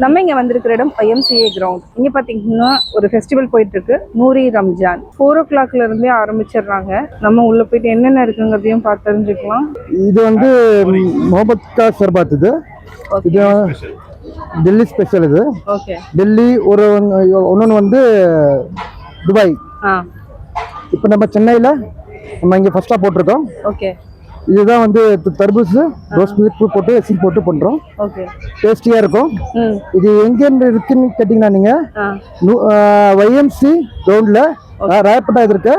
நம்ம இங்கே வந்திருக்கிற இடம் YMCA கிரவுண்ட். இங்கே பார்த்தீங்கன்னா ஒரு ஃபெஸ்டிவல் போயிட்டு இருக்கு, நூரி ரம்ஜான். 4 o'clock இருந்தே ஆரம்பிச்சிடுறாங்க. நம்ம உள்ள போயிட்டு என்னென்ன இருக்குங்கிறதையும் பார்த்து தெரிஞ்சுக்கலாம். இது வந்து முகமது கா சர்பாத். இது டெல்லி ஸ்பெஷல். இது ஓகே. டெல்லி ஒன்று வந்து துபாய். இப்போ நம்ம சென்னையில் நம்ம இங்கே ஃபர்ஸ்ட்டாக போட்டிருக்கோம். ஓகே. இதுதான் வந்து தர்பூஸ் ரோஸ் மில்க் போட்டு எசில் போட்டு பண்ணுறோம். ஓகே. டேஸ்டியாக இருக்கும். இது எங்கேருந்து இருக்குன்னு கேட்டிங்கன்னா நீங்கள் YMC கிரவுண்டில் ராயப்பேட்டா இது இருக்கு.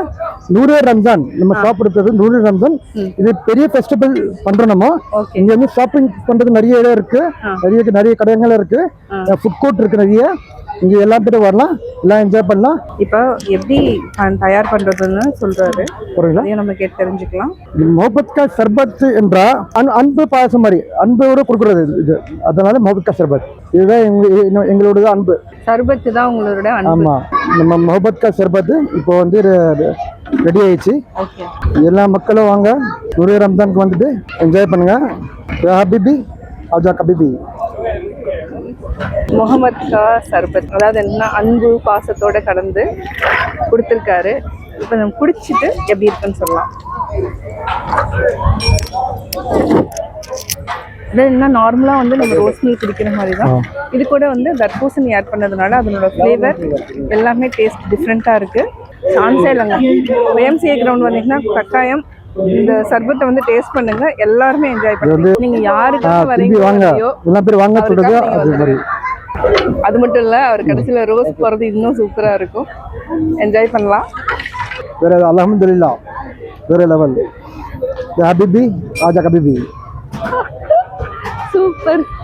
நூறு ரம்ஜான் நம்ம ஷாப் இருக்கிறது. நூறு ரம்ஜான் இது பெரிய ஃபெஸ்டிவல் பண்றோம். நம்ம இங்க வந்து ஷாப்பிங் பண்றது நிறைய இடம் இருக்கு, நிறைய கடைகள் இருக்கு, ஃபுட் கோர்ட் இருக்கு நிறைய. இங்க எல்லா பேரும் வரலாம், எல்லாம் என்ஜாய் பண்ணலாம். இப்போ எப்படி தயார் பண்றதுன்னு சொல்றாரு, நம்ம கேட்டு தெரிஞ்சுக்கலாம். முகமது கா சர்பத் என்றா அன்பு பாயசம் மாதிரி அன்போடு கொடுக்குறது இது. அதனால முகமது கா சர்பத் இதுதான் எங்களோட அன்பு. சர்பத் தான் உங்களோட அன்பு. ஆமா, நம்ம முகமது கா சர்பத் இப்போ வந்து ரெடி ஆயிடுச்சு. எல்லா மக்களும் வாங்க, நூறு ரம்ஜானுக்கு வந்துட்டு என்ஜாய் பண்ணுங்க. ஹபிபி ஆஜா கபிபி. முகமது கா சர்பத் அதாவது என்ன, அன்பு பாசத்தோட கலந்து கொடுத்துருக்காரு. இப்போ நம்ம குடிச்சிட்டு எப்படி இருக்குன்னு சொல்லலாம். என்ன நார்மலாக வந்து நம்ம ரோஸ் மில்க் குடிக்கிற மாதிரி தான். இது கூட வந்து தர்பூசணி ஆட் பண்ணதுனால அதனோட ஃப்ளேவர் எல்லாமே டேஸ்ட் டிஃப்ரெண்ட்டாக இருக்குது. சான்ஸே இல்லைங்க. YMCA கிரவுண்ட் வந்தீங்கன்னா கட்டாயம் இந்த சர்பத்தை வந்து டேஸ்ட் பண்ணுங்க. எல்லாருமே என்ஜாய் பண்ணுங்க. நீங்க யாருக்காக வரீங்களோ அது மட்டும் இல்ல, அவர் கடைசியில ரோஸ் போறது இன்னும் சூப்பரா இருக்கும். என்ஜாய் பண்ணலாம். வேற அல்ஹம்துலில்லாஹ் வேற லெவல். ஹபிபி ஆஜா கபிபி. சூப்பர்.